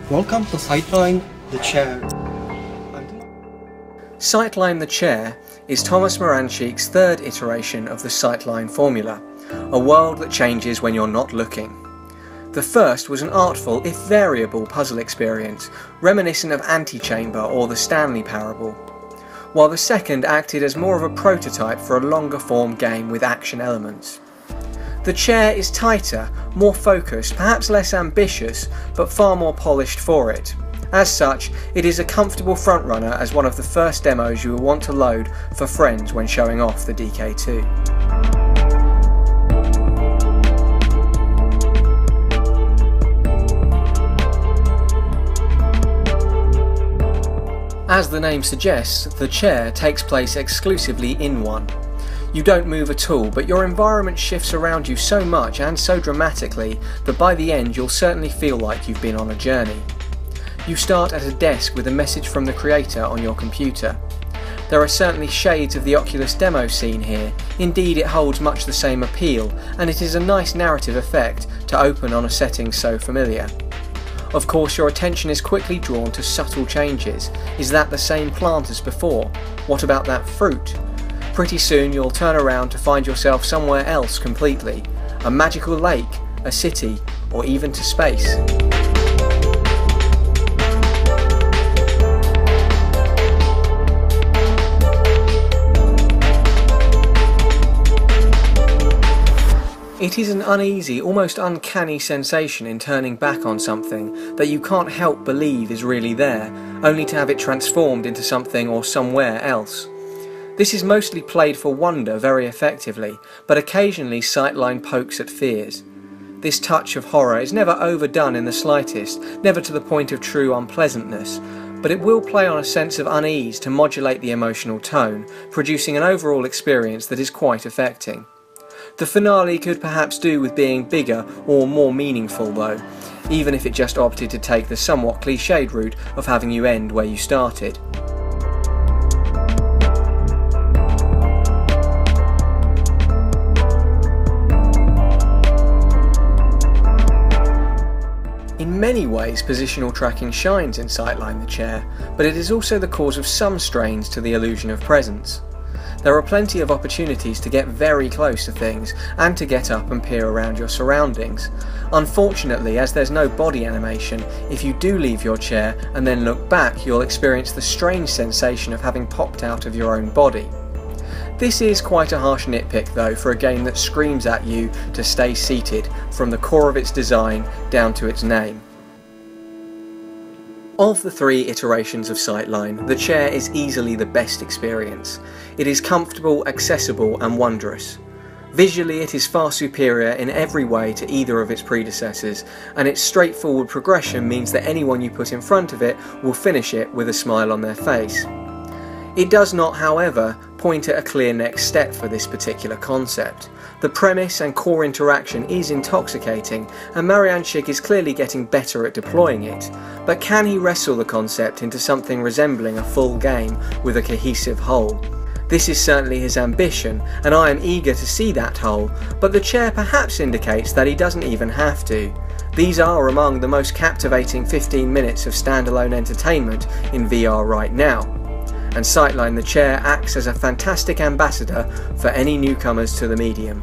Welcome to Sightline, the chair. Sightline the chair is Tomas Mariancik's third iteration of the Sightline formula, a world that changes when you're not looking. The first was an artful, if variable, puzzle experience, reminiscent of AntiChamber or the Stanley Parable, while the second acted as more of a prototype for a longer form game with action elements. The chair is tighter, more focused, perhaps less ambitious, but far more polished for it. As such, it is a comfortable frontrunner as one of the first demos you will want to load for friends when showing off the DK2. As the name suggests, the chair takes place exclusively in one. You don't move at all, but your environment shifts around you so much and so dramatically that by the end you'll certainly feel like you've been on a journey. You start at a desk with a message from the creator on your computer. There are certainly shades of the Oculus demo scene here, indeed it holds much the same appeal, and it is a nice narrative effect to open on a setting so familiar. Of course, your attention is quickly drawn to subtle changes. Is that the same plant as before? What about that fruit? Pretty soon you'll turn around to find yourself somewhere else completely. A magical lake, a city, or even to space. It is an uneasy, almost uncanny sensation in turning back on something that you can't help believe is really there, only to have it transformed into something or somewhere else. This is mostly played for wonder very effectively, but occasionally Sightline pokes at fears. This touch of horror is never overdone in the slightest, never to the point of true unpleasantness, but it will play on a sense of unease to modulate the emotional tone, producing an overall experience that is quite affecting. The finale could perhaps do with being bigger or more meaningful though, even if it just opted to take the somewhat cliched route of having you end where you started. In many ways, positional tracking shines in Sightline the chair, but it is also the cause of some strains to the illusion of presence. There are plenty of opportunities to get very close to things and to get up and peer around your surroundings. Unfortunately, as there's no body animation, if you do leave your chair and then look back, you'll experience the strange sensation of having popped out of your own body. This is quite a harsh nitpick though for a game that screams at you to stay seated from the core of its design down to its name. Of the three iterations of Sightline, the chair is easily the best experience. It is comfortable, accessible and wondrous. Visually it is far superior in every way to either of its predecessors, and its straightforward progression means that anyone you put in front of it will finish it with a smile on their face. It does not, however, point at a clear next step for this particular concept. The premise and core interaction is intoxicating, and Mariancik is clearly getting better at deploying it, but can he wrestle the concept into something resembling a full game with a cohesive whole? This is certainly his ambition, and I am eager to see that whole, but the chair perhaps indicates that he doesn't even have to. These are among the most captivating 15 minutes of standalone entertainment in VR right now. And Sightline the chair acts as a fantastic ambassador for any newcomers to the medium.